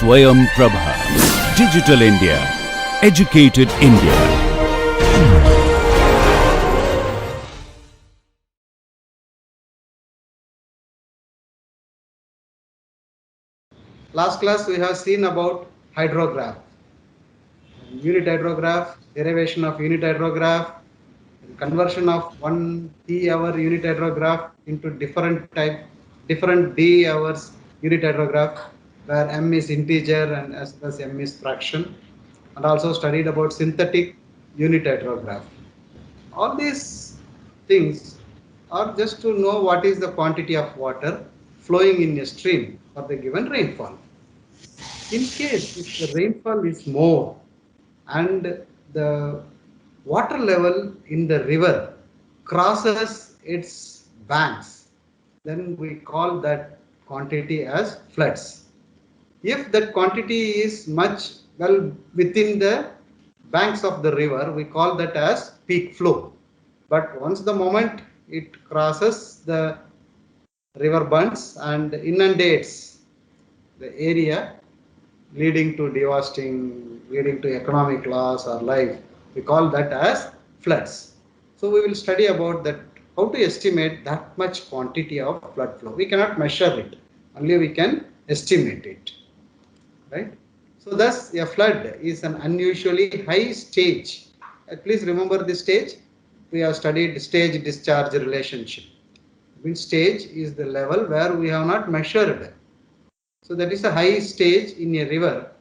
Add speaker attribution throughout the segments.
Speaker 1: Swayam Prabha. Digital India. Educated India.
Speaker 2: Last class we have seen about hydrograph, unit hydrograph, derivation of unit hydrograph, conversion of 1 t-hour unit hydrograph into different d hours unit hydrograph, where m is integer and as well as m is fraction, and also studied about synthetic unit hydrograph. All these things are just to know what is the quantity of water flowing in a stream for the given rainfall. In case if the rainfall is more and the water level in the river crosses its banks, then we call that quantity as floods. If that quantity is much well within the banks of the river, we call that as peak flow. But once the moment it crosses the river banks and inundates the area, leading to devastating, leading to economic loss or life, we call that as floods. So we will study about that, how to estimate that much quantity of flood flow. We cannot measure it, only we can estimate it, right? So thus a flood is an unusually high stage. Please remember this stage. We have studied stage discharge relationship. Which stage is the level where we have not measured. So that is a high stage in a river,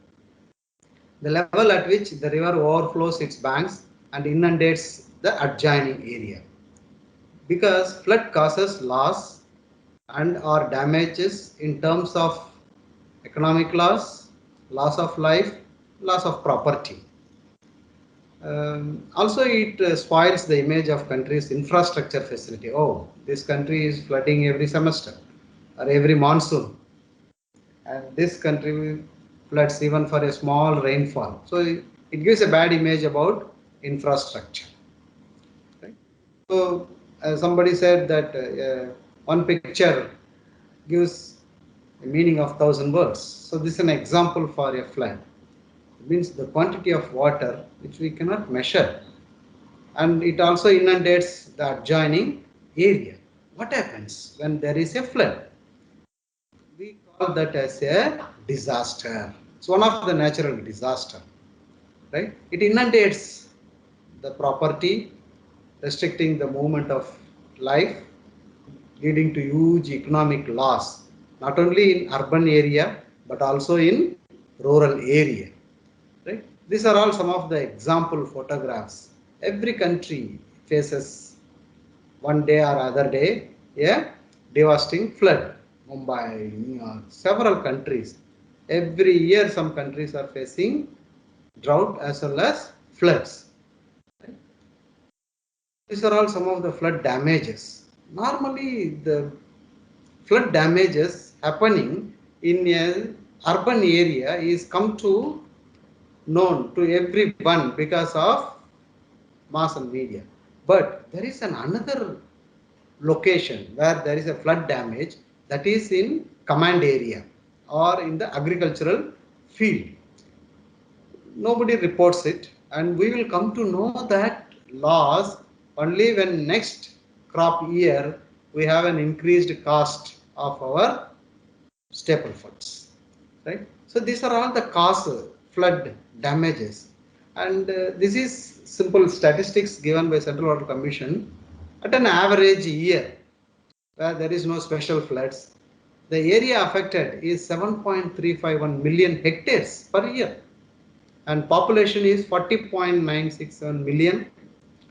Speaker 2: the level at which the river overflows its banks and inundates the adjoining area. Because flood causes loss and or damages in terms of economic loss, loss of life, loss of property. Also, it spoils the image of country's infrastructure facility. Oh, this country is flooding every semester or every monsoon, and this country floods even for a small rainfall. So it gives a bad image about infrastructure. Right? So somebody said that one picture gives a meaning of 1,000 words. So this is an example for a flood. It means the quantity of water which we cannot measure, and it also inundates the adjoining area. What happens when there is a flood? We call that as a disaster. It's one of the natural disaster, right? It inundates the property, restricting the movement of life, leading to huge economic loss, not only in urban area but also in rural area, right? These are all some of the example photographs. Every country faces one day or other day a devastating flood. Mumbai, New York, several countries. Every year some countries are facing drought as well as floods. These are all some of the flood damages. Normally the flood damages happening in a urban area is come to known to everyone because of mass and media. But there is another location where there is a flood damage, that is in command area or in the agricultural field. Nobody reports it, and we will come to know that loss only when next crop year we have an increased cost of our staple foods, right? So these are all the cause flood damages, and this is simple statistics given by Central Water Commission. At an average year where there is no special floods, the area affected is 7.351 million hectares per year, and population is 40.967 million.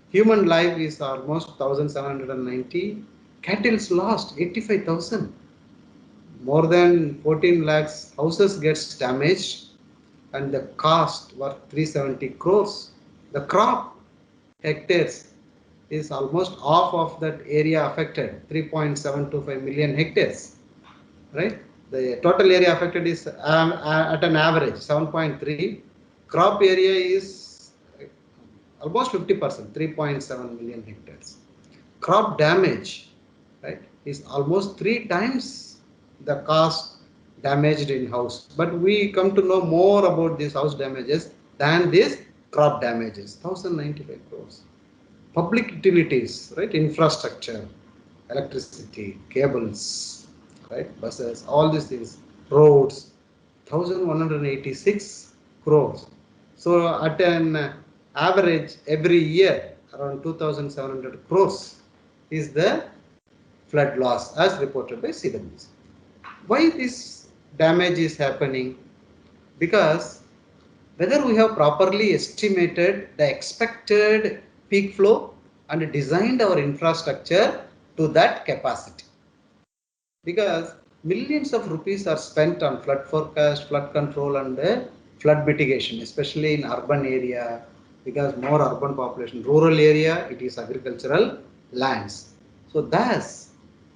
Speaker 2: Human life is almost 1,790. Cattle's lost 85,000. More than 14 lakhs houses gets damaged, and the cost was 370 crores. The crop hectares is almost half of that area affected, 3.725 million hectares, right? The total area affected is at an average 7.3. Crop area is almost 50%, 3.7 million hectares. Crop damage, right, is almost 3 times the cost damaged in house. But we come to know more about these house damages than these crop damages. 1095 crores. Public utilities, right? Infrastructure, electricity, cables, right? Buses, all these things, roads, 1186 crores. So at an average every year around 2700 crores is the flood loss as reported by CWC. Why this damage is happening? Because whether we have properly estimated the expected peak flow and designed our infrastructure to that capacity. Because millions of rupees are spent on flood forecast, flood control and flood mitigation, especially in urban area, because more urban population. Rural area, it is agricultural lands. So thus,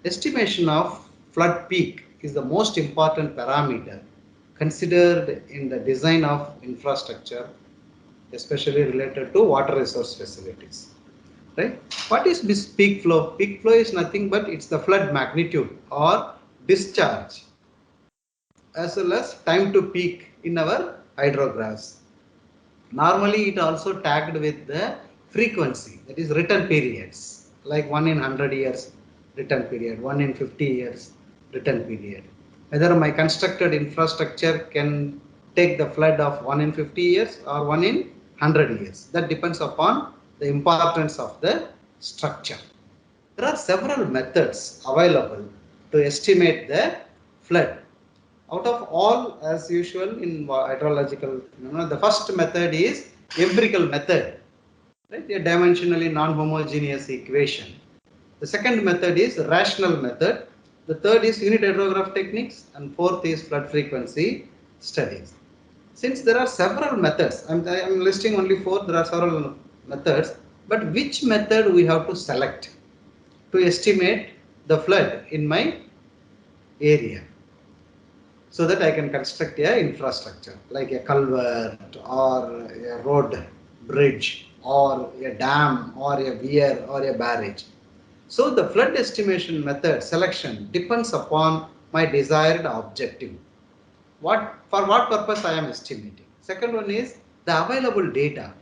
Speaker 2: estimation of flood peak is the most important parameter considered in the design of infrastructure, especially related to water resource facilities. Right? What is this peak flow? Peak flow is nothing but it's the flood magnitude or discharge as well as time to peak in our hydrographs. Normally, it also tagged with the frequency, that is return periods, like 1 in 100 years return period, 1 in 50 years return period. Whether my constructed infrastructure can take the flood of 1 in 50 years or 1 in 100 years. That depends upon the importance of the structure. There are several methods available to estimate the flood. Out of all, as usual in hydrological phenomena, the first method is empirical method, right? A dimensionally non-homogeneous equation. The second method is rational method. The third is unit hydrograph techniques, and fourth is flood frequency studies. Since there are several methods, I'm listing only four. There are several methods, but which method we have to select to estimate the flood in my area, so that I can construct a infrastructure like a culvert or a road bridge or a dam or a weir or a barrage. So the flood estimation method selection depends upon my desired objective. For what purpose I am estimating. Second one is the available data,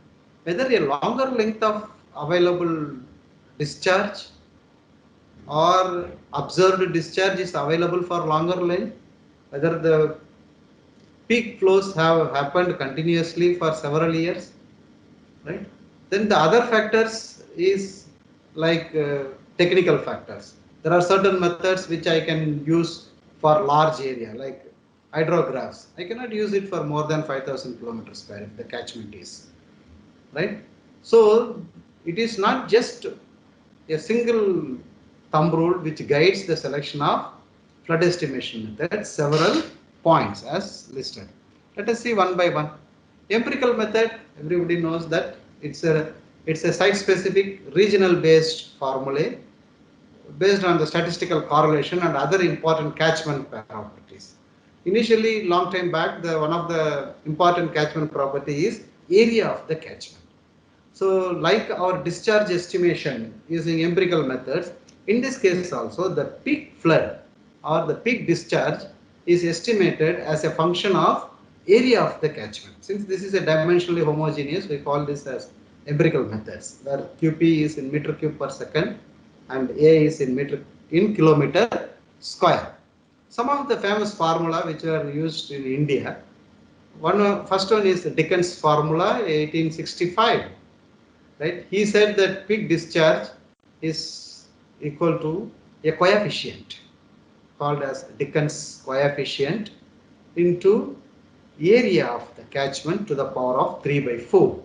Speaker 2: whether a longer length of available discharge or observed discharge is available for longer length, whether the peak flows have happened continuously for several years, right? Then the other factors is like technical factors. There are certain methods which I can use for large area, like hydrographs. I cannot use it for more than 5,000 kilometers square if the catchment is, right? So it is not just a single thumb rule which guides the selection of flood estimation method. Several points as listed. Let us see one by one. Empirical method, everybody knows that it's a site specific regional based formulae based on the statistical correlation and other important catchment properties. Initially, long time back, one of the important catchment property is area of the catchment. So like our discharge estimation using empirical methods, in this case also the peak flood or the peak discharge is estimated as a function of area of the catchment. Since this is a dimensionally homogeneous, we call this as empirical methods, where QP is in meter cube per second and A is in kilometer square. Some of the famous formula which are used in India, first one is Dickens formula 1865. Right? He said that peak discharge is equal to a coefficient called as Dickens coefficient into area of the catchment to the power of 3 by 4.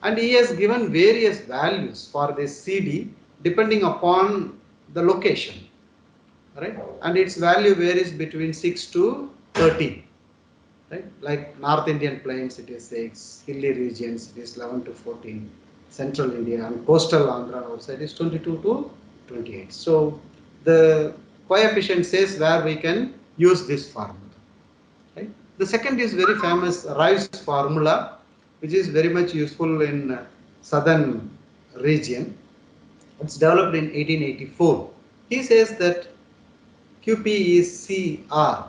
Speaker 2: And he has given various values for this CD depending upon the location. Right? And its value varies between 6 to 13. Right? Like North Indian plains, it is 6, hilly regions, it is 11 to 14, central India and coastal Andhra outside is 22 to 28. So the coefficient says where we can use this formula. Right? The second is very famous Rice formula, which is very much useful in southern region. It's developed in 1884. He says that QP is CR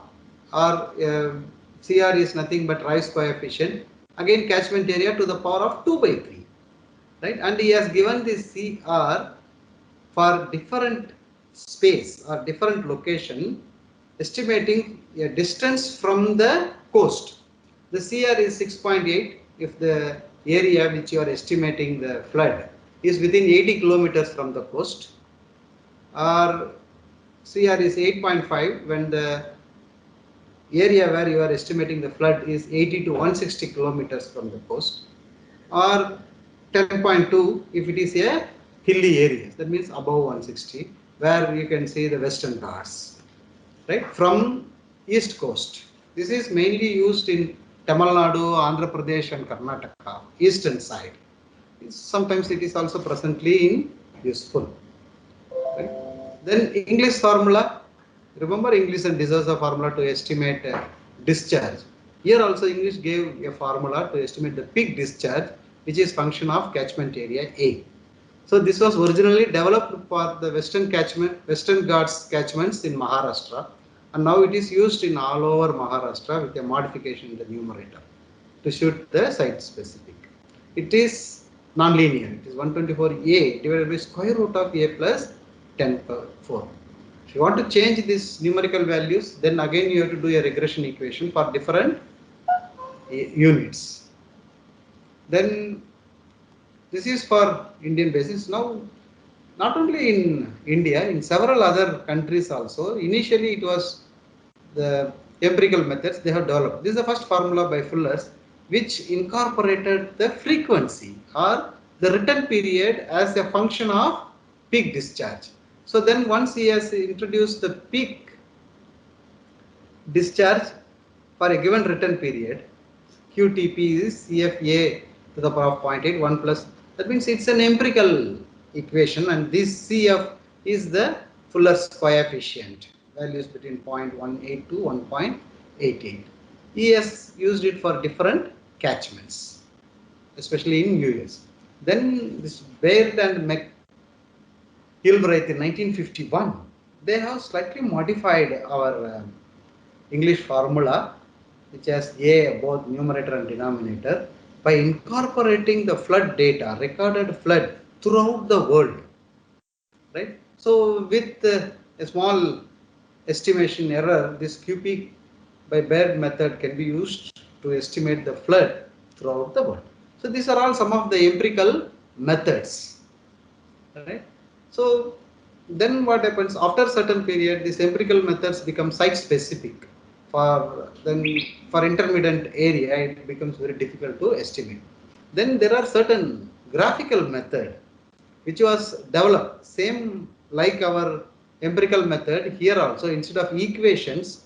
Speaker 2: or CR is nothing but rise coefficient, again catchment area to the power of 2 by 3, right? And he has given this CR for different space or different location, estimating a distance from the coast. The CR is 6.8 if the area which you are estimating the flood is within 80 kilometers from the coast, or CR is 8.5 when the area where you are estimating the flood is 80 to 160 kilometers from the coast, or 10.2 if it is a hilly area, that means above 160, where you can see the Western Ghats, right, from east coast. This is mainly used in Tamil Nadu, Andhra Pradesh and Karnataka, eastern side. Sometimes it is also presently in useful. Right? Then English formula, remember English and De Souza formula to estimate discharge. Here also English gave a formula to estimate the peak discharge, which is function of catchment area A. So this was originally developed for the Western Ghats catchments in Maharashtra, and now it is used in all over Maharashtra with a modification in the numerator to shoot the site specific. It is non-linear. It is 124a divided by square root of a plus 10 power 4. If you want to change these numerical values, then again you have to do a regression equation for different units. Then this is for Indian basis. Now, not only in India, in several other countries also, initially it was the empirical methods they have developed. This is the first formula by Fuller's, which incorporated the frequency or the return period as a function of peak discharge. So then once he has introduced the peak discharge for a given return period, QTP is CFA to the power of 0.8, 1 plus, that means it's an empirical equation, and this CF is the Fuller's coefficient, values between 0.18 to 1.88. He has used it for different catchments, especially in US. Then this Baird and McGilwraith in 1951, they have slightly modified our English formula, which has A both numerator and denominator, by incorporating the flood data, recorded flood throughout the world, right? So with a small estimation error, this QP by Baird method can be used to estimate the flood throughout the world. So these are all some of the empirical methods, right? So then what happens after certain period, these empirical methods become site specific. For intermittent area, it becomes very difficult to estimate. Then there are certain graphical method which was developed same like our empirical method. Here also, instead of equations,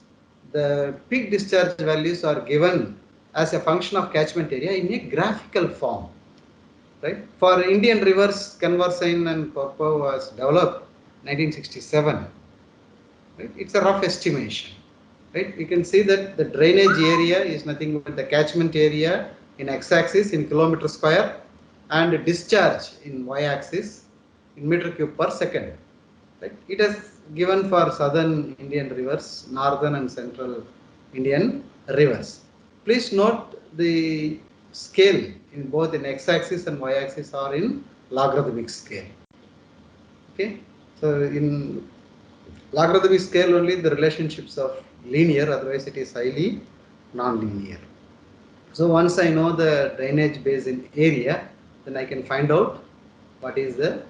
Speaker 2: the peak discharge values are given as a function of catchment area in a graphical form, right? For Indian rivers, Conversine and Popov was developed 1967. Right? It's a rough estimation. Right? You can see that the drainage area is nothing but the catchment area in x-axis in kilometer square, and discharge in y-axis in meter cube per second. Right? It has given for southern Indian rivers, northern and central Indian rivers. Please note the scale in both in x-axis and y-axis are in logarithmic scale. Okay, so in logarithmic scale only the relationships of linear, otherwise it is highly non-linear. So once I know the drainage basin area, then I can find out what is the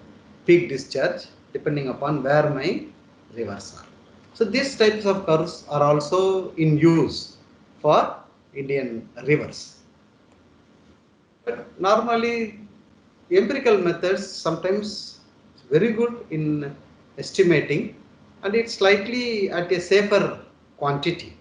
Speaker 2: peak discharge depending upon where my rivers are. So these types of curves are also in use for Indian rivers. But normally empirical methods sometimes very good in estimating, and it's slightly at a safer quantity,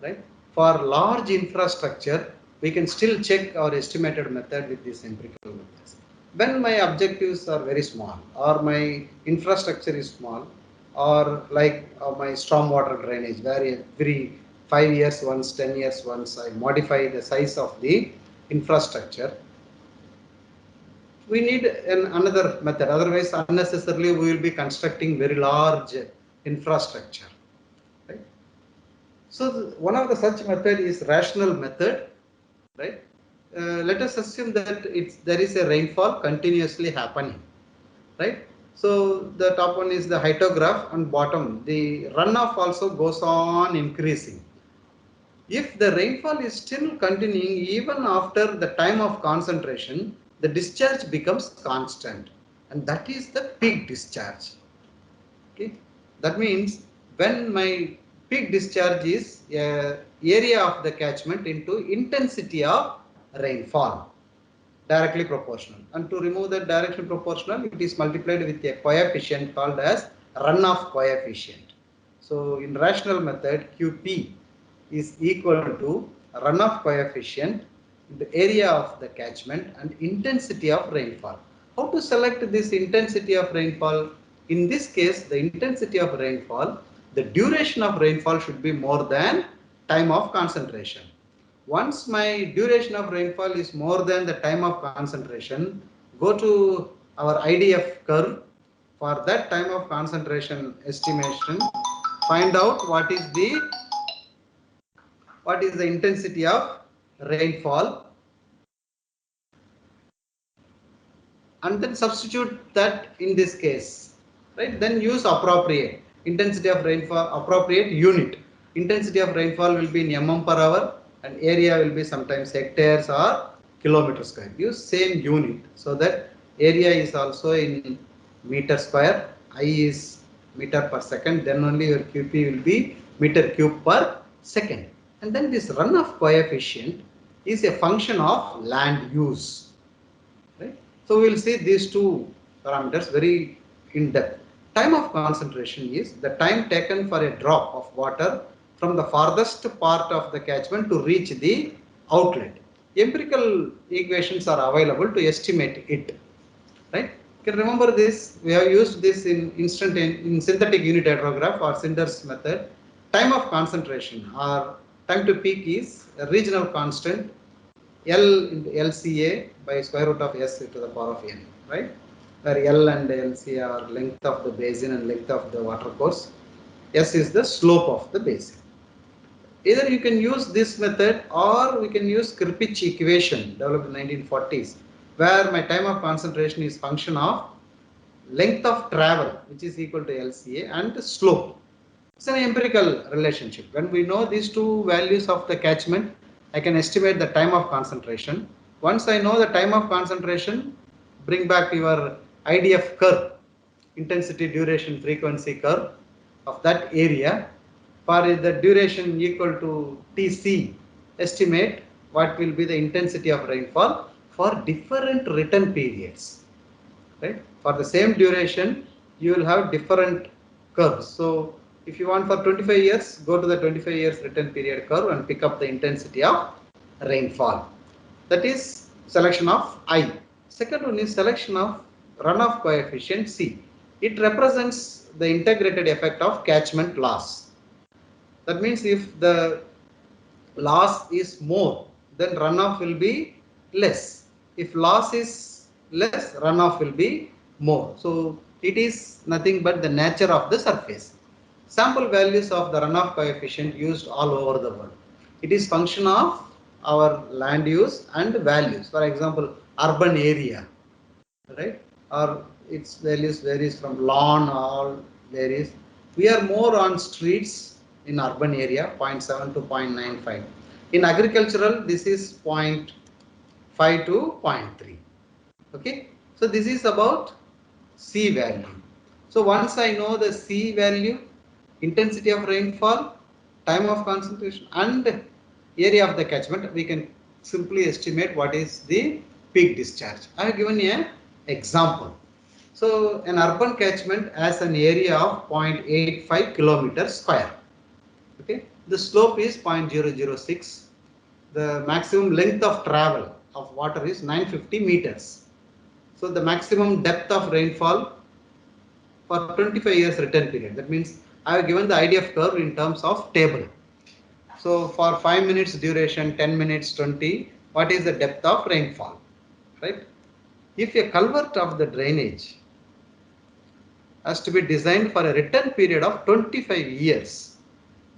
Speaker 2: right? For large infrastructure, we can still check our estimated method with these empirical methods. When my objectives are very small, or my infrastructure is small, or like my stormwater drainage, where every 5 years once, 10 years once, I modify the size of the infrastructure, we need another method. Otherwise, unnecessarily, we will be constructing very large infrastructure. Right? So one of the such method is rational method, right? Let us assume that there is a rainfall continuously happening, right? So the top one is the hydrograph and bottom. The runoff also goes on increasing. If the rainfall is still continuing even after the time of concentration, the discharge becomes constant, and that is the peak discharge. Okay, that means when my peak discharge is area of the catchment into intensity of rainfall, directly proportional. And to remove that directly proportional, it is multiplied with a coefficient called as runoff coefficient. So in rational method, QP is equal to runoff coefficient, the area of the catchment, and intensity of rainfall. How to select this intensity of rainfall? In this case, the intensity of rainfall, the duration of rainfall should be more than time of concentration. Once my duration of rainfall is more than the time of concentration, go to our IDF curve. For that time of concentration estimation, find out what is the intensity of rainfall, and then substitute that in this case, right? Then use appropriate intensity of rainfall, appropriate unit. Intensity of rainfall will be in mm per hour, and area will be sometimes hectares or kilometer square. Use same unit so that area is also in meter square, I is meter per second, then only your QP will be meter cube per second. And then this runoff coefficient is a function of land use. Right? So we will see these two parameters very in depth. Time of concentration is the time taken for a drop of water from the farthest part of the catchment to reach the outlet. Empirical equations are available to estimate it. Right? You can remember this. We have used this in synthetic unit hydrograph or Sinder's method. Time of concentration or time to peak is a regional constant L into LCA by square root of S to the power of n, right? Where L and LCA are length of the basin and length of the water course. S is the slope of the basin. Either you can use this method or we can use Kirpich equation developed in 1940s, where my time of concentration is function of length of travel, which is equal to LCA, and slope. It's an empirical relationship. When we know these two values of the catchment, I can estimate the time of concentration. Once I know the time of concentration, bring back your IDF curve, intensity, duration, frequency curve of that area. For the duration equal to Tc, estimate what will be the intensity of rainfall for different return periods. Right? For the same duration, you will have different curves. So if you want for 25 years, go to the 25 years return period curve and pick up the intensity of rainfall. That is selection of I. Second one is selection of runoff coefficient C. It represents the integrated effect of catchment loss. That means if the loss is more, then runoff will be less. If loss is less, runoff will be more. So it is nothing but the nature of the surface. Sample values of the runoff coefficient used all over the world. It is function of our land use and values. For example, urban area, right? Or its values varies from lawn, all varies. We are more on streets in urban area, 0.7 to 0.95. In agricultural, this is 0.5 to 0.3. Okay, so this is about C value. So once I know the C value, intensity of rainfall, time of concentration, and area of the catchment, we can simply estimate what is the peak discharge. I have given a example. So an urban catchment has an area of 0.85 kilometers square. Okay, the slope is 0.006. The maximum length of travel of water is 950 meters. So the maximum depth of rainfall for 25 years return period. That means I have given the IDF curve in terms of table. So for 5 minutes duration, 10 minutes, 20, what is the depth of rainfall, right? If a culvert of the drainage has to be designed for a return period of 25 years,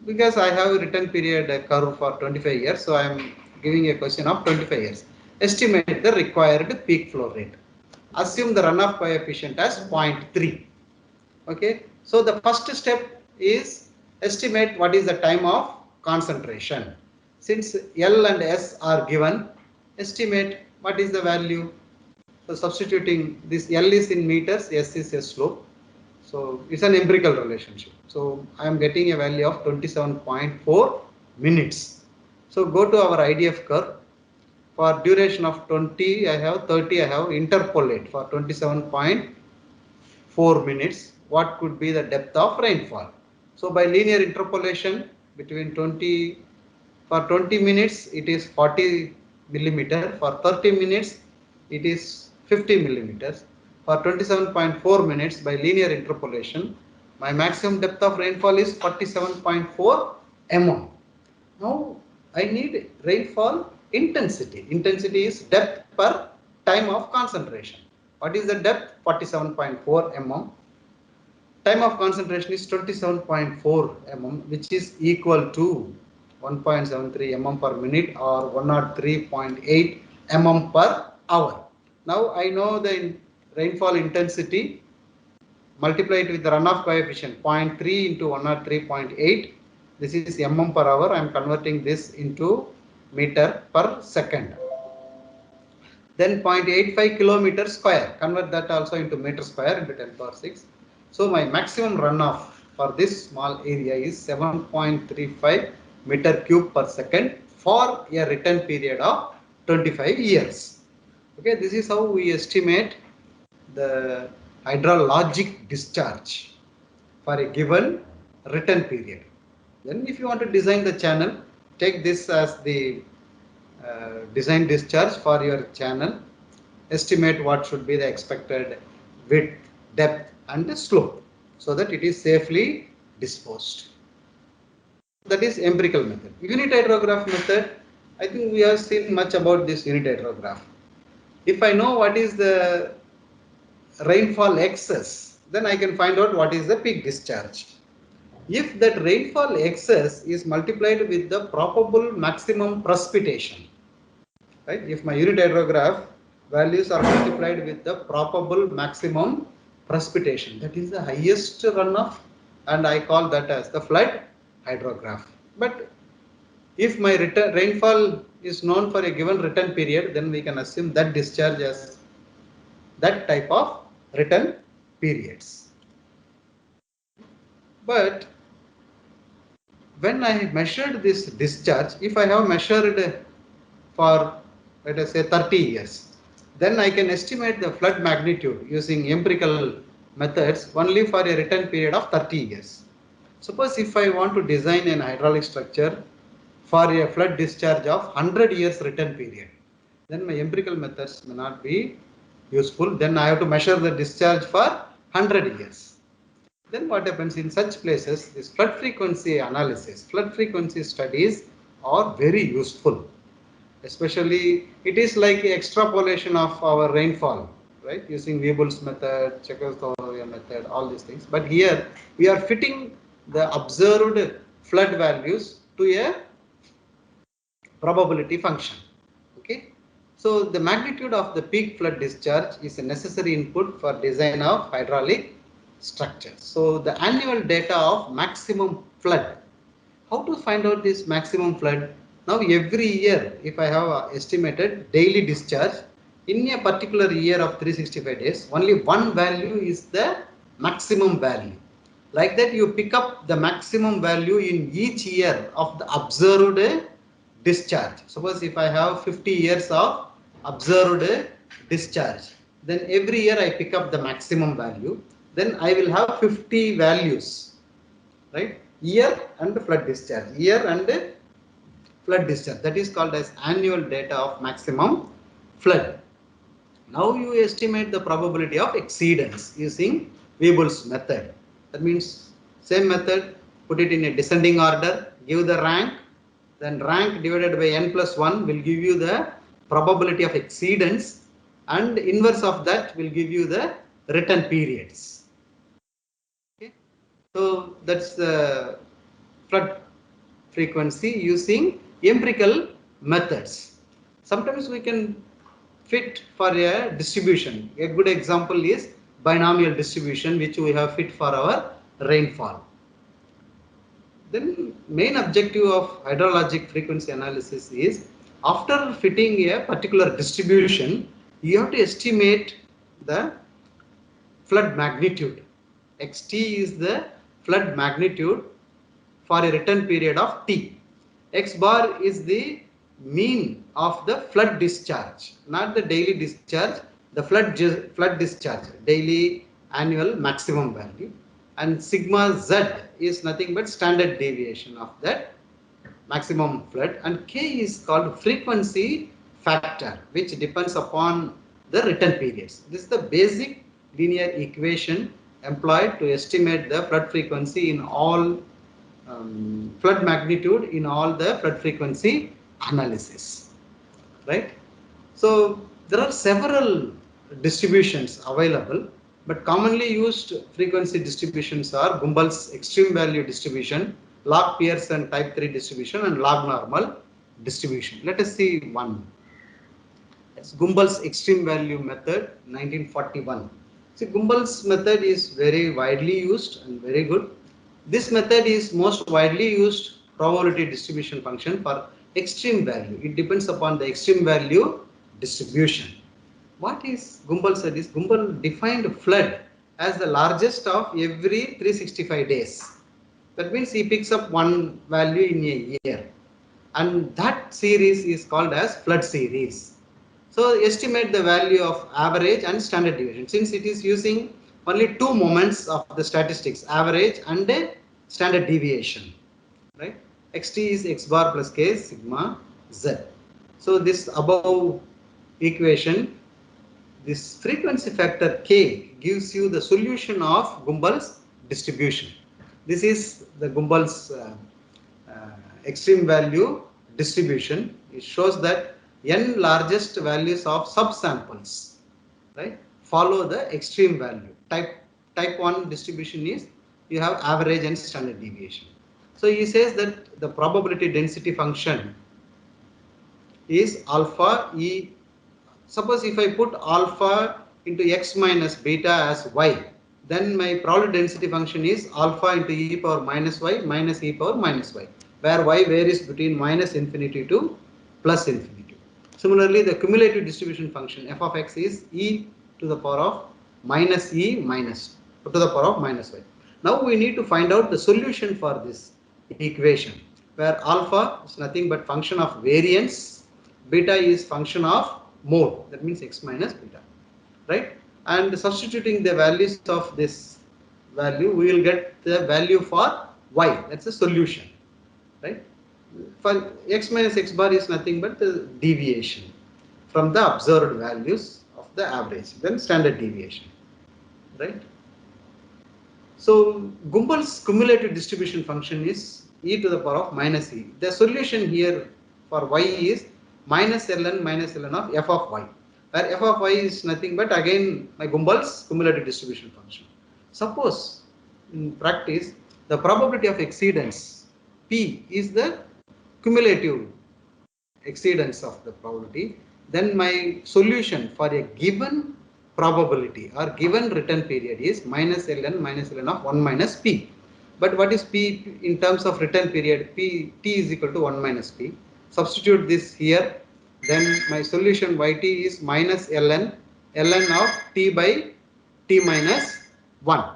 Speaker 2: because I have a return period curve for 25 years, so I am giving a question of 25 years. Estimate the required peak flow rate. Assume the runoff coefficient as 0.3. Okay, so the first step is estimate what is the time of concentration. Since L and S are given, estimate what is the value. So substituting this, L is in meters, S is a slope. So it's an empirical relationship. So I am getting a value of 27.4 minutes. So go to our IDF curve. For duration of 20, I have 30, I have interpolate for 27.4 minutes. What could be the depth of rainfall? So by linear interpolation between 20, for 20 minutes it is 40 millimeter, for 30 minutes it is 50 millimeters. For 27.4 minutes by linear interpolation, my maximum depth of rainfall is 47.4 mm. Now I need rainfall intensity. Intensity is depth per time of concentration. What is the depth? 47.4 mm. Time of concentration is 27.4 mm, which is equal to 1.73 mm per minute or 103.8 mm per hour. Now I know the rainfall intensity, multiply it with the runoff coefficient 0.3 into 103.8. This is mm per hour. I am converting this into meter per second. Then 0.85 kilometer square, convert that also into meter square into 10 power 6. So my maximum runoff for this small area is 7.35 meter cube per second for a return period of 25 years. Okay, this is how we estimate the hydrologic discharge for a given return period. Then if you want to design the channel, take this as the design discharge for your channel. Estimate what should be the expected width, depth and slope so that it is safely disposed. That is empirical method. Unit hydrograph method, I think we have seen much about this unit hydrograph. If I know what is the rainfall excess, then I can find out what is the peak discharge. If that rainfall excess is multiplied with the probable maximum precipitation, right? If my unit hydrograph values are multiplied with the probable maximum precipitation, that is the highest runoff, and I call that as the flood hydrograph. But if my rainfall is known for a given return period, then we can assume that discharge as that type of return periods. But when I measured this discharge, if I have measured for let us say 30 years, then I can estimate the flood magnitude using empirical methods only for a return period of 30 years. Suppose if I want to design an hydraulic structure for a flood discharge of 100 years return period, then my empirical methods may not be useful. Then I have to measure the discharge for 100 years. Then what happens in such places, this flood frequency analysis, flood frequency studies are very useful. Especially it is like extrapolation of our rainfall, right? Using Webull's method, Czechoslovakia method, all these things. But here we are fitting the observed flood values to a probability function. Okay. So the magnitude of the peak flood discharge is a necessary input for design of hydraulic structures. So the annual data of maximum flood. How to find out this maximum flood? Now every year, if I have estimated daily discharge in a particular year of 365 days, only one value is the maximum value. Like that, you pick up the maximum value in each year of the observed discharge. Suppose if I have 50 years of observed discharge, then every year I pick up the maximum value. Then I will have 50 values, right? Year and flood discharge, year and flood discharge. That is called as annual data of maximum flood. Now you estimate the probability of exceedance using Webull's method. That means same method, put it in a descending order, give the rank, then rank divided by n plus 1 will give you the probability of exceedance, and inverse of that will give you the return periods. Okay. So that's the flood frequency using empirical methods. Sometimes we can fit for a distribution. A good example is binomial distribution, which we have fit for our rainfall. Then main objective of hydrologic frequency analysis is, after fitting a particular distribution, you have to estimate the flood magnitude. Xt is the flood magnitude for a return period of t. X bar is the mean of the flood discharge, not the daily discharge, the flood discharge, daily annual maximum value. And sigma z is nothing but standard deviation of that maximum flood, and k is called frequency factor, which depends upon the return periods. This is the basic linear equation employed to estimate the flood frequency in all flood magnitude in all the flood frequency analysis, right? So there are several distributions available, but commonly used frequency distributions are Gumbel's extreme value distribution, log Pearson type 3 distribution, and log normal distribution. Let us see one. It's Gumbel's extreme value method, 1941. See, Gumbel's method is very widely used and very good. This method is most widely used probability distribution function for extreme value. It depends upon the extreme value distribution. What is Gumbel said is, Gumbel defined flood as the largest of every 365 days. That means he picks up one value in a year, and that series is called as flood series. So estimate the value of average and standard deviation. Since it is using only two moments of the statistics, average and a standard deviation, right? Xt is x bar plus k sigma z. So this above equation, this frequency factor k gives you the solution of Gumbel's distribution. This is the Gumbel's extreme value distribution. It shows that n largest values of subsamples, right, follow the extreme value. Type 1 distribution is you have average and standard deviation. So he says that the probability density function is alpha e. Suppose if I put alpha into x minus beta as y, then my probability density function is alpha into e power minus y minus e power minus y, where y varies between minus infinity to plus infinity. Similarly, the cumulative distribution function f of x is e to the power of minus e minus to the power of minus y. Now we need to find out the solution for this equation, where alpha is nothing but function of variance, beta is function of mode, that means x minus beta, right? And substituting the values of this value, we will get the value for y, that's the solution, right? For x minus x bar is nothing but the deviation from the observed values of the average, then standard deviation, right? So Gumbel's cumulative distribution function is e to the power of minus e. The solution here for y is minus ln of f of y, where f of y is nothing but again my Gumbel's cumulative distribution function. Suppose in practice the probability of exceedance p is the cumulative exceedance of the probability, then my solution for a given probability or given return period is minus ln of 1 minus p. But what is p in terms of return period? P t is equal to 1 minus p. Substitute this here, then my solution yt is minus ln of t by t minus 1.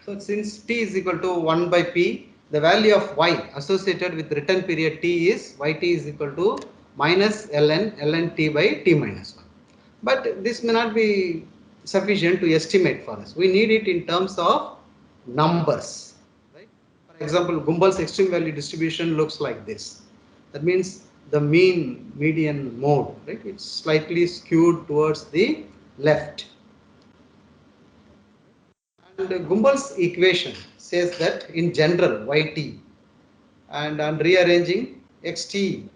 Speaker 2: So since t is equal to 1 by p, the value of y associated with return period t is yt is equal to minus ln t by t minus 1. But this may not be sufficient to estimate for us. We need it in terms of numbers, right? For example, Gumbel's extreme value distribution looks like this. That means the mean, median, mode, right? It's slightly skewed towards the left. And Gumbel's equation says that in general yt, and on rearranging xt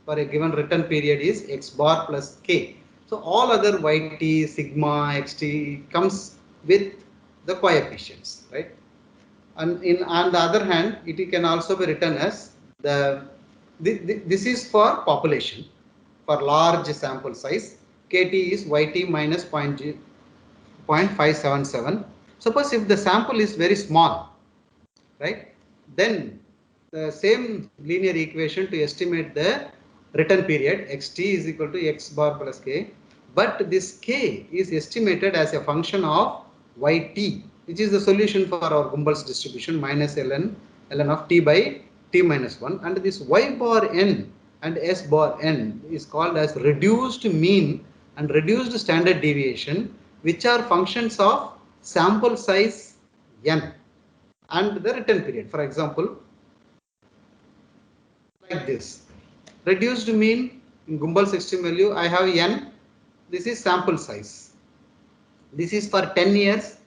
Speaker 2: for a given return period is x bar plus k. So all other yt, sigma, xt comes with the coefficients, right? And on the other hand, it can also be written as This is for population. For large sample size, Kt is Yt minus 0.577. Suppose if the sample is very small, right? Then the same linear equation to estimate the return period xt is equal to x bar plus k, but this k is estimated as a function of yt, which is the solution for our Gumbel's distribution minus ln of t by t minus 1, and this y bar n and s bar n is called as reduced mean and reduced standard deviation, which are functions of sample size n and the return period. For example, like this. Reduced mean in Gumbel's extreme value, I have n. This is sample size. This is for 10 years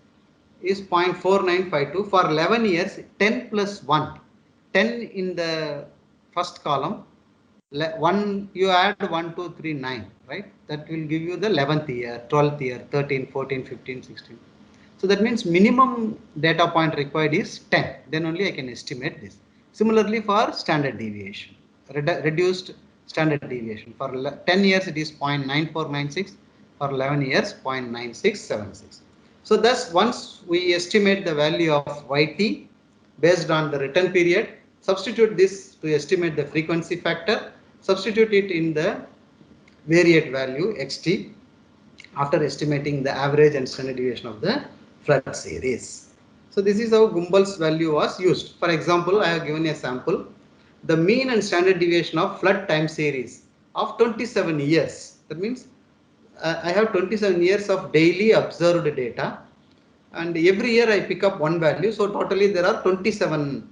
Speaker 2: is 0.4952. For 11 years, 10 plus 1. 10 in the first column. One you add 1, 2, 3, 9, right? That will give you the 11th year, 12th year, 13, 14, 15, 16. So that means minimum data point required is 10. Then only I can estimate this. Similarly for standard deviation, reduced standard deviation. For 10 years it is 0.9496. For 11 years 0.9676. So thus once we estimate the value of Yt based on the return period, substitute this to estimate the frequency factor, substitute it in the variate value xt after estimating the average and standard deviation of the flood series. So this is how Gumbel's value was used. For example, I have given a sample, the mean and standard deviation of flood time series of 27 years. That means I have 27 years of daily observed data, and every year I pick up one value. So totally there are 27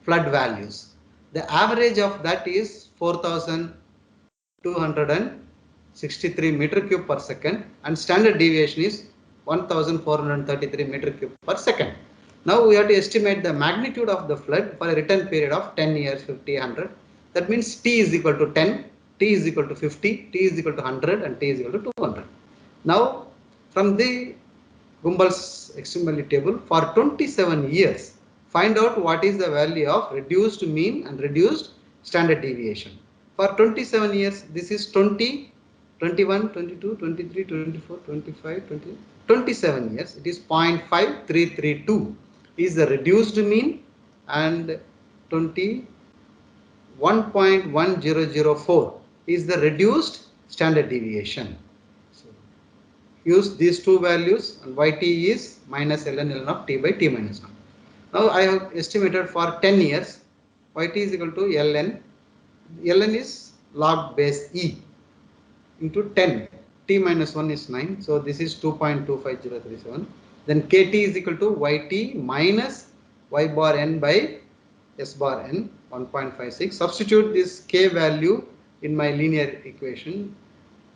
Speaker 2: flood values. The average of that is 4,263 meter cube per second, and standard deviation is 1,433 meter cube per second. Now we have to estimate the magnitude of the flood for a return period of 10 years, 50, 100. That means T is equal to 10, T is equal to 50, T is equal to 100, and T is equal to 200. Now from the Gumbel's extreme value table for 27 years, find out what is the value of reduced mean and reduced standard deviation. For 27 years, this is 20, 21, 22, 23, 24, 25, 20, 27 years. It is 0.5332 is the reduced mean, and 21.1004 is the reduced standard deviation. Use these two values, and Yt is minus ln of t by t minus 1. Now I have estimated for 10 years, Yt is equal to ln. Ln is log base e into 10. T minus 1 is 9. So this is 2.25037. Then Kt is equal to Yt minus y bar n by s bar n 1.56. Substitute this k value in my linear equation.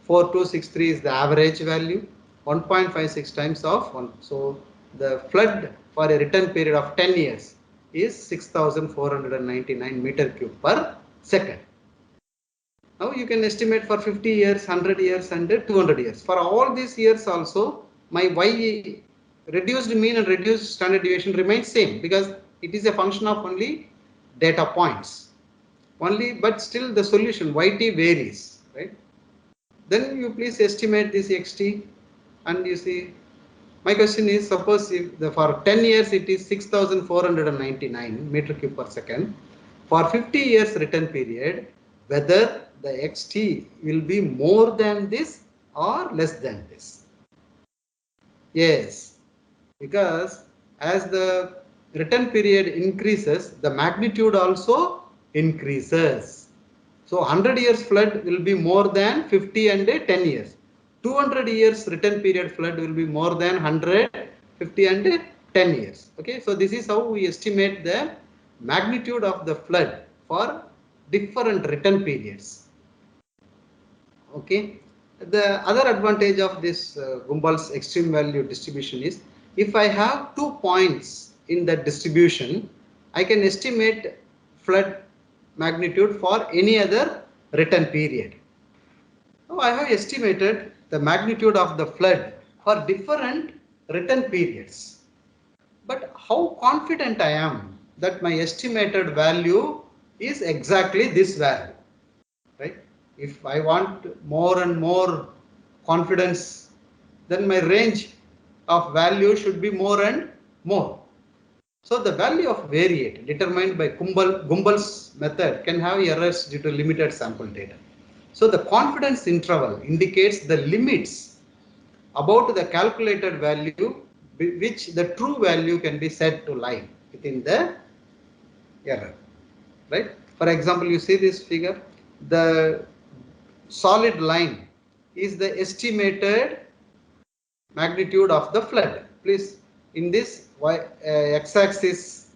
Speaker 2: 4263 is the average value. 1.56 times of 1. So the flood for a return period of 10 years is 6,499 meter cube per second. Now you can estimate for 50 years, 100 years, and 200 years. For all these years also, my y reduced mean and reduced standard deviation remains same, because it is a function of only data points. But still the solution Yt varies, right? Then you please estimate this xt, and you see, my question is, suppose if for 10 years it is 6,499 meter cube per second, for 50 years return period, whether the xt will be more than this or less than this. Yes, because as the return period increases, the magnitude also increases. So 100 years flood will be more than 50 and 10 years. 200 years return period flood will be more than 100, 50 and 10 years. Okay, so this is how we estimate the magnitude of the flood for different return periods. Okay, the other advantage of this Gumbel's extreme value distribution is, if I have 2 points in the distribution, I can estimate flood magnitude for any other return period. Now I have estimated the magnitude of the flood for different return periods. But how confident I am that my estimated value is exactly this value, right? If I want more and more confidence, then my range of value should be more and more. So the value of variate determined by Gumbel's method can have errors due to limited sample data. So the confidence interval indicates the limits about the calculated value which the true value can be said to lie within the error, right? For example, you see this figure, the solid line is the estimated magnitude of the flood. Please, in this x-axis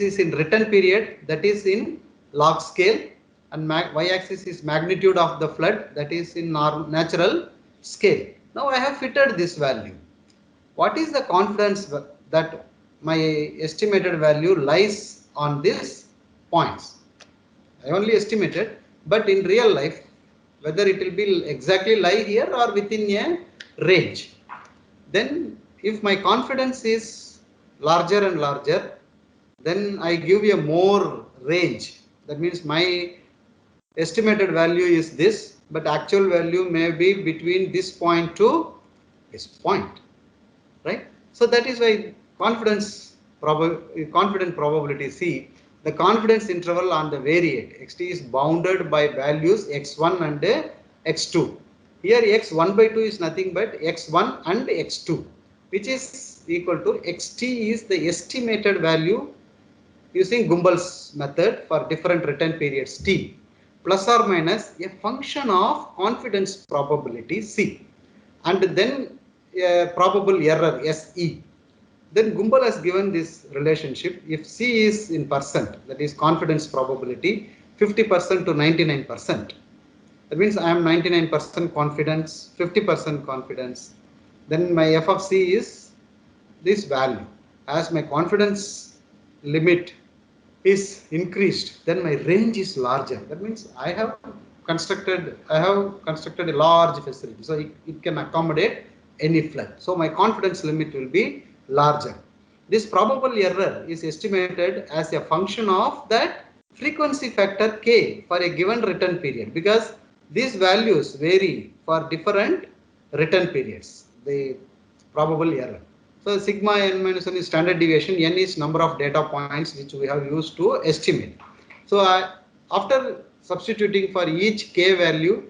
Speaker 2: is in written period, that is in log scale, and y-axis is magnitude of the flood, that is in natural scale. Now I have fitted this value. What is the confidence that my estimated value lies on these points? I only estimated, but in real life, whether it will be exactly lie here or within a range. Then if my confidence is larger and larger, then I give a more range. That means my estimated value is this, but actual value may be between this point to this point, right? So that is why confident probability C, the confidence interval on the variate xt is bounded by values x1 and x2. Here x1 by 2 is nothing but x1 and x2, which is equal to xt is the estimated value using Gumbel's method for different return periods t, plus or minus a function of confidence probability C, and then a probable error SE. Then Gumbel has given this relationship. If C is in percent, that is confidence probability, 50% to 99%. That means I am 99% confidence, 50% confidence. Then my f of C is this value. As my confidence limit is increased, then my range is larger. That means I have constructed a large facility, so it can accommodate any flood. So my confidence limit will be larger. This probable error is estimated as a function of that frequency factor k for a given return period, because these values vary for different return periods. The probable error. So sigma n minus 1 is standard deviation, n is number of data points which we have used to estimate. So after substituting for each k value,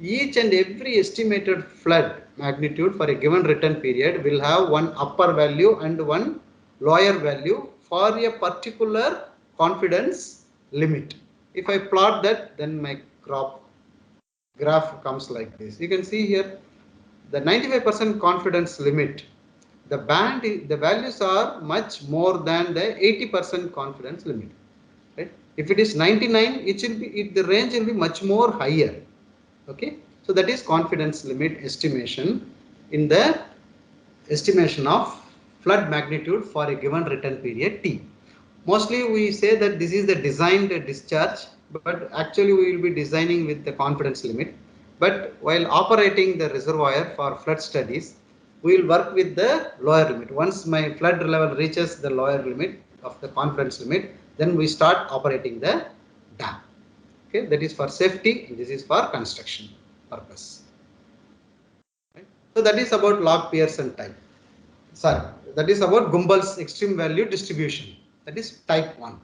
Speaker 2: each and every estimated flood magnitude for a given return period will have one upper value and one lower value for a particular confidence limit. If I plot that, then my graph comes like this. You can see here the 95% confidence limit, the values are much more than the 80% confidence limit, right? If it is 99, the range will be much more higher. Okay, so that is confidence limit estimation in the estimation of flood magnitude for a given return period t. Mostly we say that this is the designed discharge, but actually we will be designing with the confidence limit. But while operating the reservoir for flood studies, we will work with the lower limit. Once my flood level reaches the lower limit of the confidence limit, then we start operating the dam. Okay, that is for safety, and this is for construction purpose. Right? So that is about log Pearson type. Sorry, that is about Gumbel's extreme value distribution. That is type 1.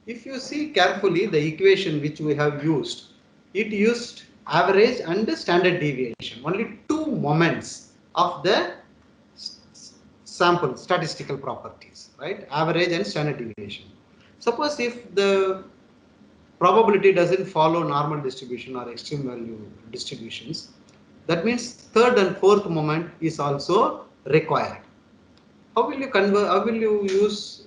Speaker 2: If you see carefully the equation which we have used, it used average and standard deviation, only two moments of the sample statistical properties, right? Average and standard deviation. Suppose if the probability doesn't follow normal distribution or extreme value distributions, that means third and fourth moment is also required. How will you convert? How will you use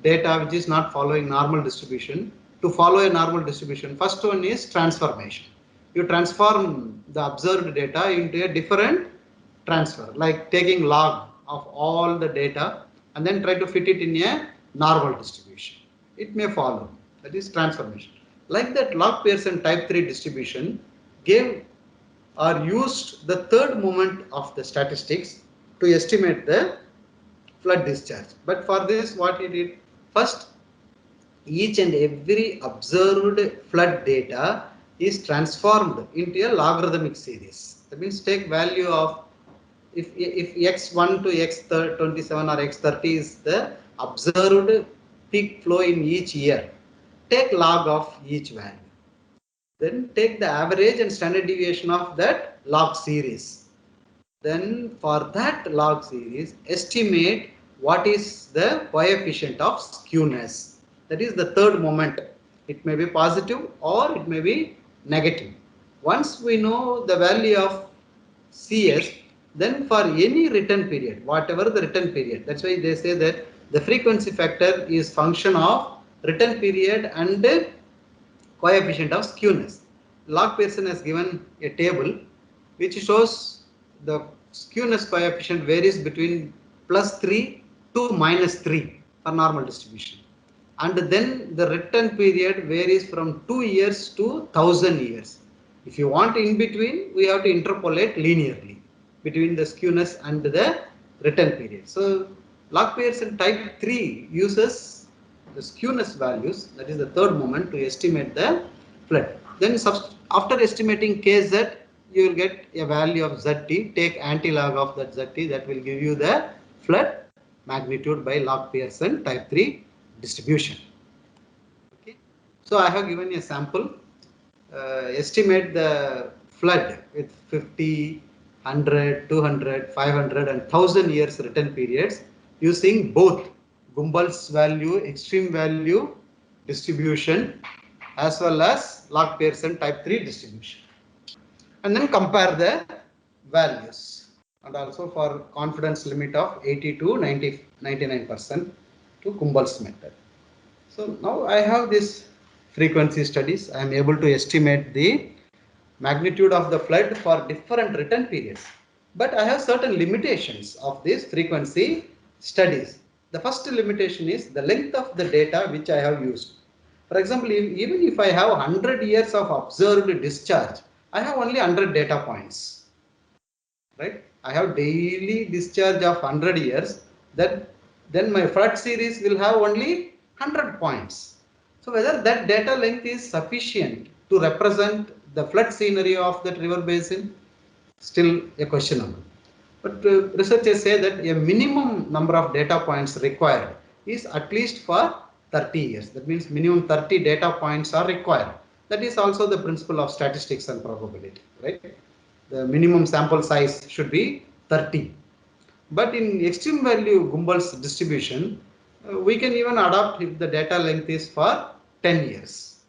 Speaker 2: data which is not following normal distribution to follow a normal distribution? First one is transformation. You transform the observed data into a different transfer, like taking log of all the data and then try to fit it in a normal distribution. It may follow. That is transformation. Like that, log Pearson type 3 distribution gave or used the third moment of the statistics to estimate the flood discharge. But for this, what he did, first each and every observed flood data is transformed into a logarithmic series. That means take value of if x1 to x27 or x30 is the observed peak flow in each year, take log of each value. Then take the average and standard deviation of that log series. Then for that log series, estimate what is the coefficient of skewness. That is the third moment. It may be positive or it may be negative. Once we know the value of CS, then for any return period, whatever the return period, that's why they say that the frequency factor is function of return period and coefficient of skewness. Log Pearson has given a table which shows the skewness coefficient varies between +3 to -3 for normal distribution. And then the return period varies from 2 years to 1000 years. If you want in between, we have to interpolate linearly between the skewness and the return period. So log Pearson type 3 uses the skewness values, that is the third moment, to estimate the flood. Then after estimating kz, you will get a value of zt. Take anti-log of that zt, that will give you the flood magnitude by log Pearson type 3 distribution. Okay. So I have given a sample. Estimate the flood with 50, 100, 200, 500 and 1000 years return periods using both Gumbal's value, extreme value distribution as well as log Pearson type 3 distribution. And then compare the values, and also for confidence limit of 80 to 99% to Gumbal's method. So now I have this frequency studies. I am able to estimate the magnitude of the flood for different return periods. But I have certain limitations of these frequency studies. The first limitation is the length of the data which I have used. For example, even if I have 100 years of observed discharge, I have only 100 data points. Right? I have daily discharge of 100 years, that then my flood series will have only 100 points. So whether that data length is sufficient to represent the flood scenario of that river basin, still a questionable. But researchers say that a minimum number of data points required is at least for 30 years. That means minimum 30 data points are required. That is also the principle of statistics and probability, right? The minimum sample size should be 30. But in extreme value Gumbal's distribution, we can even adopt if the data length is for 10 years,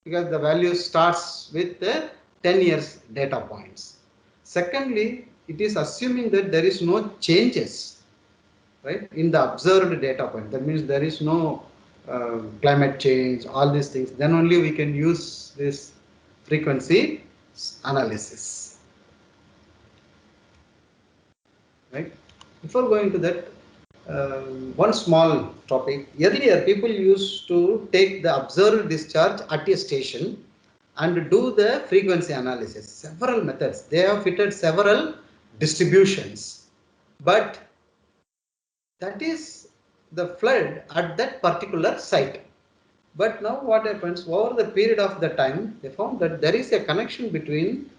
Speaker 2: because the value starts with the 10 years data points. Secondly, it is assuming that there is no changes, right, in the observed data point. That means there is no climate change, all these things. Then only we can use this frequency analysis. Right? Before going to that, one small topic. Earlier, people used to take the observed discharge at a station and do the frequency analysis. Several methods. They have fitted several distributions, but that is the flood at that particular site. But now what happens, over the period of the time, they found that there is a connection between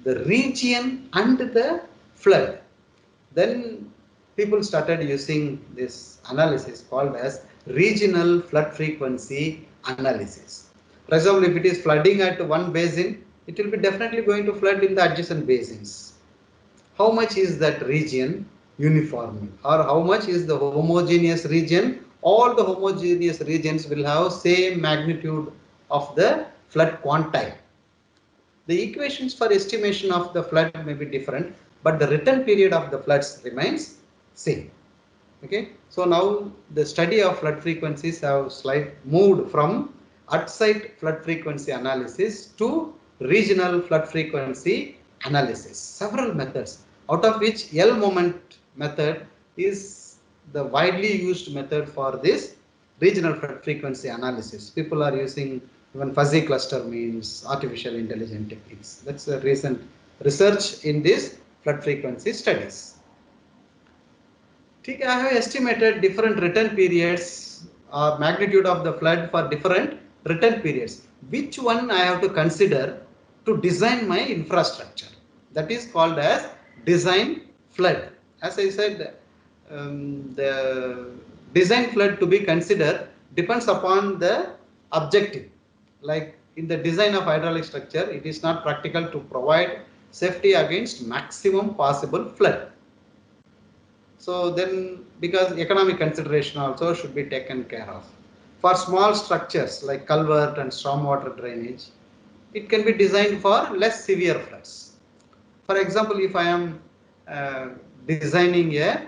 Speaker 2: the region and the flood. Then people started using this analysis called as regional flood frequency analysis. For example, if it is flooding at one basin, it will be definitely going to flood in the adjacent basins. How much is that region uniform, or how much is the homogeneous region? All the homogeneous regions will have same magnitude of the flood quantile. The equations for estimation of the flood may be different, but the return period of the floods remains same. Okay, so now the study of flood frequencies have moved from at-site flood frequency analysis to regional flood frequency analysis. Several methods, out of which L moment method is the widely used method for this regional flood frequency analysis. People are using even fuzzy cluster means, artificial intelligence techniques. That's the recent research in this flood frequency studies. I have estimated different return periods magnitude of the flood for different return periods. Which one I have to consider to design my infrastructure? That is called as design flood. As I said, the design flood to be considered depends upon the objective. Like in the design of hydraulic structure, it is not practical to provide safety against maximum possible flood. So then, because economic consideration also should be taken care of. For small structures like culvert and stormwater drainage, it can be designed for less severe floods. For example, if I am uh, designing a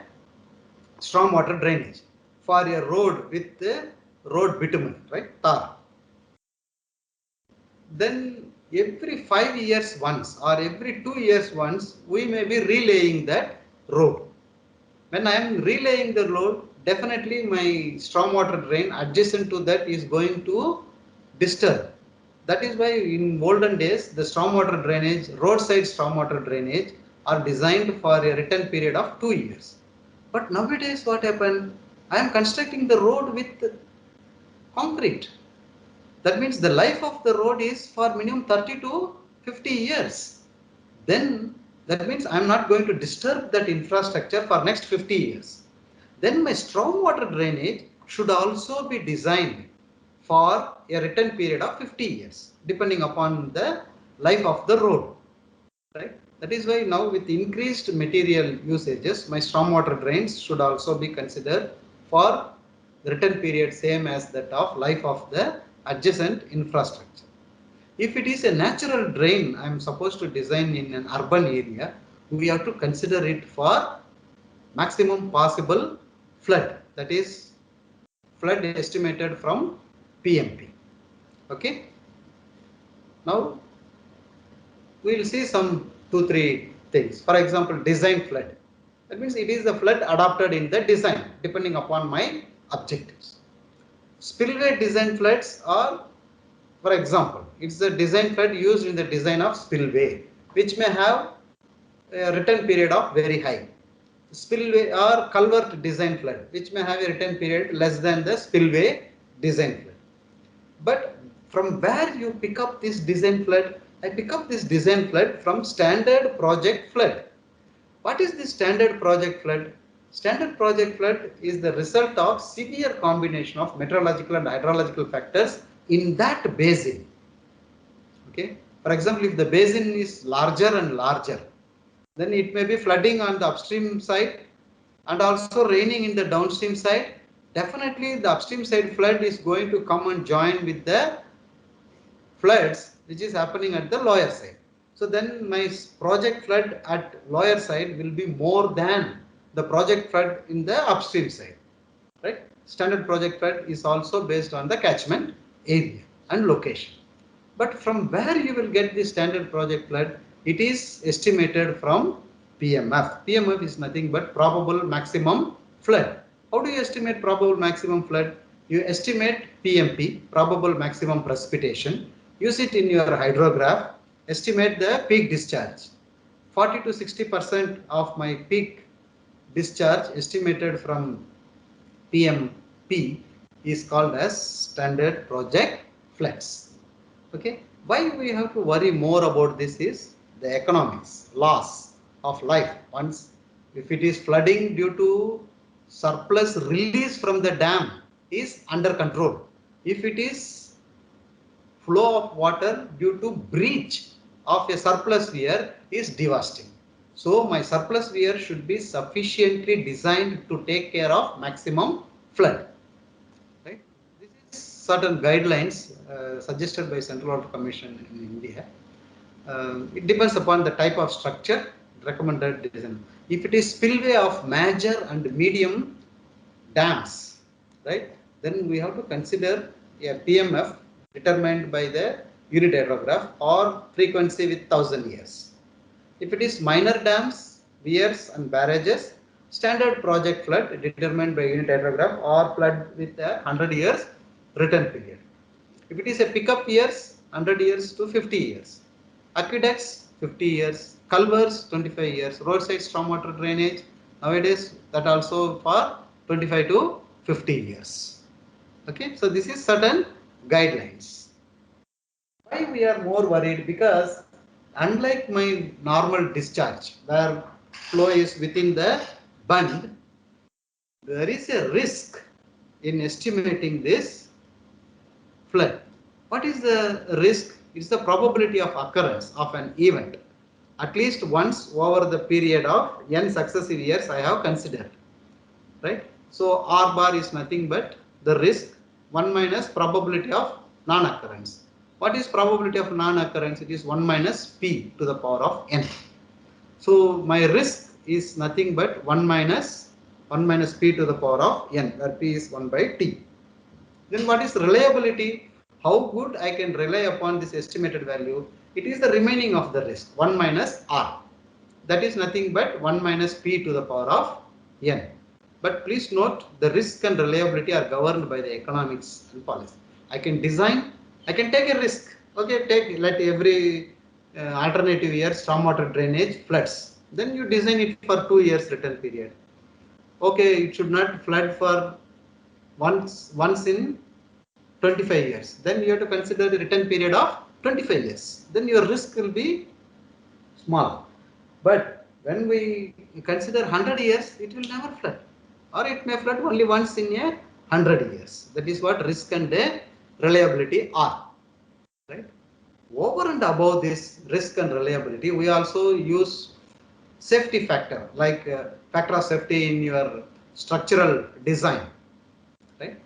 Speaker 2: stormwater drainage for a road with road bitumen, right, tar, then every 5 years once or every 2 years once, we may be relaying that road. When I am relaying the road, definitely my stormwater drain adjacent to that is going to disturb. That is why in olden days, the stormwater drainage, roadside stormwater drainage are designed for a return period of 2 years. But nowadays what happened? I am constructing the road with concrete. That means the life of the road is for minimum 30 to 50 years. Then that means I am not going to disturb that infrastructure for next 50 years. Then my stormwater drainage should also be designed for a return period of 50 years, depending upon the life of the road. Right? That is why now with increased material usages, my stormwater drains should also be considered for the return period same as that of life of the adjacent infrastructure. If it is a natural drain I am supposed to design in an urban area, we have to consider it for maximum possible flood, that is flood estimated from PMP. Okay. Now we will see some 2-3 things. For example, design flood. That means it is the flood adopted in the design depending upon my objectives. Spillway design floods are, for example, it's the design flood used in the design of spillway, which may have a return period of very high. Spillway or culvert design flood, which may have a return period less than the spillway design flood. But from where you pick up this design flood? I pick up this design flood from standard project flood. What is the standard project flood? Standard project flood is the result of severe combination of meteorological and hydrological factors in that basin. Okay. For example, if the basin is larger and larger, then it may be flooding on the upstream side and also raining in the downstream side. Definitely the upstream side flood is going to come and join with the floods which is happening at the lower side. So then my project flood at lower side will be more than the project flood in the upstream side. Right? Standard project flood is also based on the catchment area and location. But from where you will get the standard project flood? It is estimated from PMF. PMF is nothing but probable maximum flood. How do you estimate probable maximum flood? You estimate PMP, probable maximum precipitation, use it in your hydrograph, estimate the peak discharge. 40 to 60% of my peak discharge estimated from PMP is called as standard project floods. Okay, why we have to worry more about this is the economics, loss of life. Once, if it is flooding due to surplus release from the dam is under control. If it is flow of water due to breach of a surplus weir is devastating. So my surplus weir should be sufficiently designed to take care of maximum flood. Right? This is certain guidelines suggested by Central Water Commission in India. It depends upon the type of structure recommended design. If it is spillway of major and medium dams, right, then we have to consider a PMF determined by the unit hydrograph or frequency with 1,000 years. If it is minor dams, weirs and barrages, standard project flood determined by unit hydrograph or flood with a 100 years return period. If it is a pickup years, 100 years to 50 years. Aqueducts, 50 years. Culverts, 25 years. Roadside stormwater drainage, nowadays that also for 25 to 50 years. Okay, so this is certain guidelines. Why we are more worried? Because unlike my normal discharge, where flow is within the bund, there is a risk in estimating this flood. What is the risk? It's the probability of occurrence of an event at least once over the period of n successive years I have considered, right? So R bar is nothing but the risk 1 minus probability of non-occurrence. What is probability of non-occurrence? It is 1 minus p to the power of n. So my risk is nothing but 1 minus p to the power of n, where p is 1 by t. Then what is reliability? How good I can rely upon this estimated value? It is the remaining of the risk, 1 minus r. That is nothing but 1 minus p to the power of n. But please note, the risk and reliability are governed by the economics and policy. I can design, I can take a risk. Okay, let every alternative year stormwater drainage floods. Then you design it for 2 years return period. Okay, it should not flood for once in 25 years. Then you have to consider the return period of 25 years. Then your risk will be small. But when we consider 100 years, it will never flood. Or it may flood only once in a 100 years. That is what risk and reliability are. Right? Over and above this risk and reliability, we also use safety factor, like factor of safety in your structural design. Right?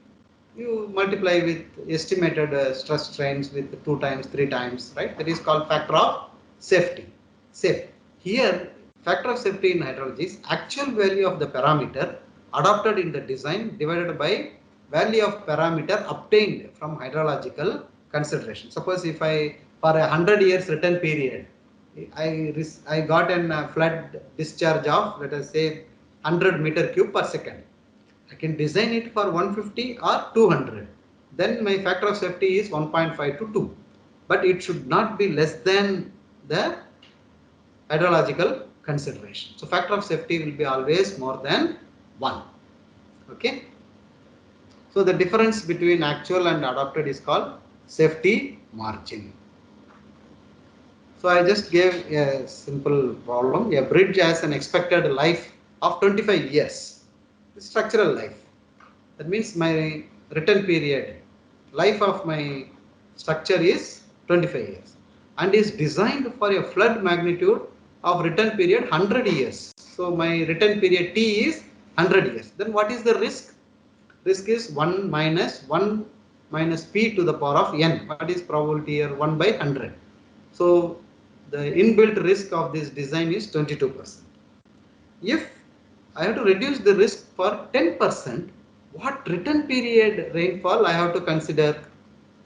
Speaker 2: You multiply with estimated stress strains with 2 times, 3 times, right? That is called factor of safety. Safe. Here, factor of safety in hydrology is actual value of the parameter adopted in the design divided by value of parameter obtained from hydrological consideration. Suppose if I, for a 100 years return period, I got a flood discharge of, let us say, 100 meter cube per second. I can design it for 150 or 200. Then my factor of safety is 1.5 to 2. But it should not be less than the hydrological consideration. So factor of safety will be always more than 1. Okay. So the difference between actual and adopted is called safety margin. So I just gave a simple problem. A bridge has an expected life of 25 years. Structural life. That means my return period, life of my structure is 25 years and is designed for a flood magnitude of return period 100 years. So my return period T is 100 years. Then what is the risk? Risk is 1 minus P to the power of N. What is probability here? 1 by 100. So the inbuilt risk of this design is 22%. If I have to reduce the risk for 10%, what return period rainfall I have to consider?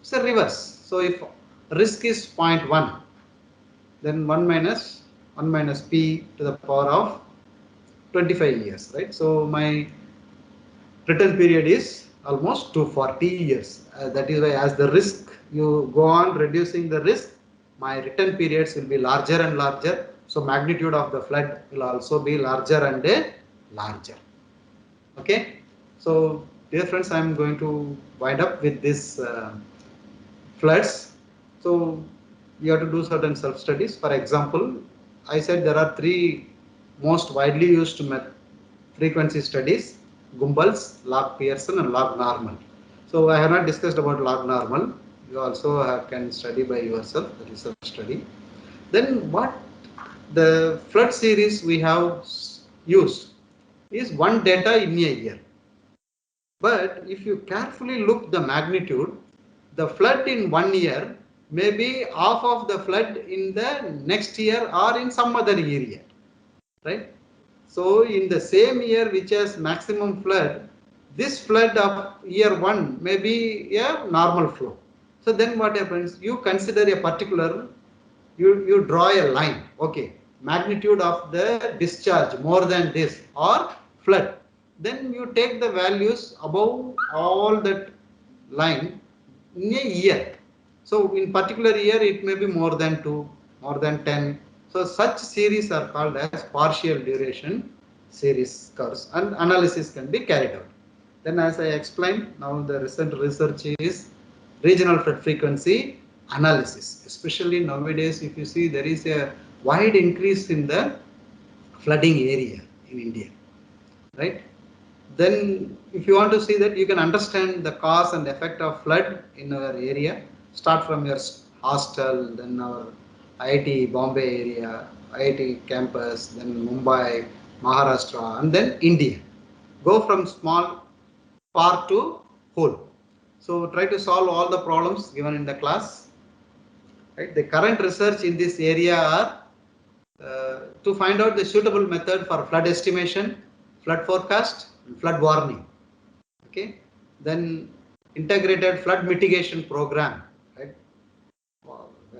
Speaker 2: It's a reverse. So if risk is 0.1, then 1 minus p to the power of 25 years, right? So my return period is almost 240 years. That is why as the risk, you go on reducing the risk, my return periods will be larger and larger. So magnitude of the flood will also be larger and larger. Okay. So dear friends, I am going to wind up with this floods. So you have to do certain self studies. For example, I said there are 3 most widely used frequency studies: Gumbel's, log Pearson and log normal. So I have not discussed about log normal. You also can study by yourself, the research study. Then what the flood series we have used is one data in a year. But if you carefully look the magnitude, the flood in 1 year may be half of the flood in the next year or in some other area, right? So in the same year which has maximum flood, this flood of year 1 may be a normal flow. So then what happens? You consider a particular, you draw a line, okay, magnitude of the discharge more than this or flood. Then you take the values above all that line in a year. So in particular year it may be more than 2, more than 10. So such series are called as partial duration series curves and analysis can be carried out. Then as I explained, now the recent research is regional flood frequency analysis. Especially nowadays, if you see, there is a wide increase in the flooding area in India, right? Then if you want to see that, you can understand the cause and effect of flood in our area. Start from your hostel, then our IIT Bombay area, IIT campus, then Mumbai, Maharashtra, and then India. Go from small part to whole. So try to solve all the problems given in the class. Right? The current research in this area are to find out the suitable method for flood estimation, flood forecast, and flood warning. Okay. Then integrated flood mitigation program. Right?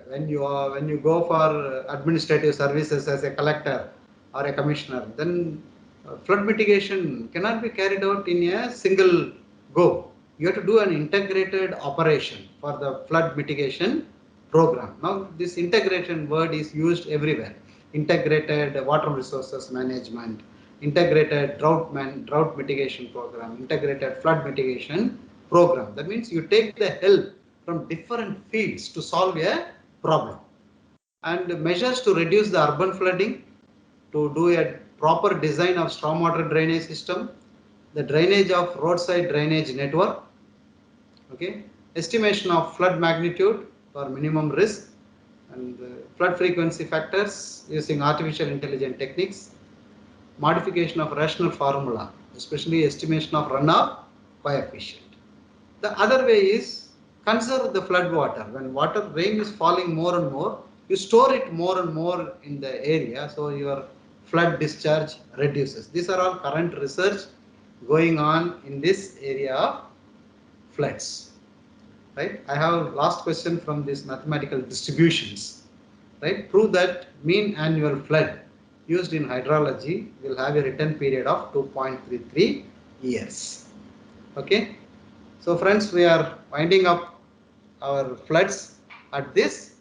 Speaker 2: When you go for administrative services as a collector or a commissioner, then flood mitigation cannot be carried out in a single go. You have to do an integrated operation for the flood mitigation program. Now this integration word is used everywhere. Integrated water resources management, integrated drought mitigation program, integrated flood mitigation program. That means you take the help from different fields to solve a problem. And measures to reduce the urban flooding, to do a proper design of stormwater drainage system, the drainage of roadside drainage network, okay, estimation of flood magnitude for minimum risk, and flood frequency factors using artificial intelligence techniques, modification of rational formula, especially estimation of runoff coefficient. The other way is conserve the flood water. When rain is falling more and more, you store it more and more in the area, so your flood discharge reduces. These are all current research going on in this area of floods. Right? I have last question from these mathematical distributions. Right? Prove that mean annual flood used in hydrology will have a return period of 2.33 years. Okay. So friends, we are winding up our floods at this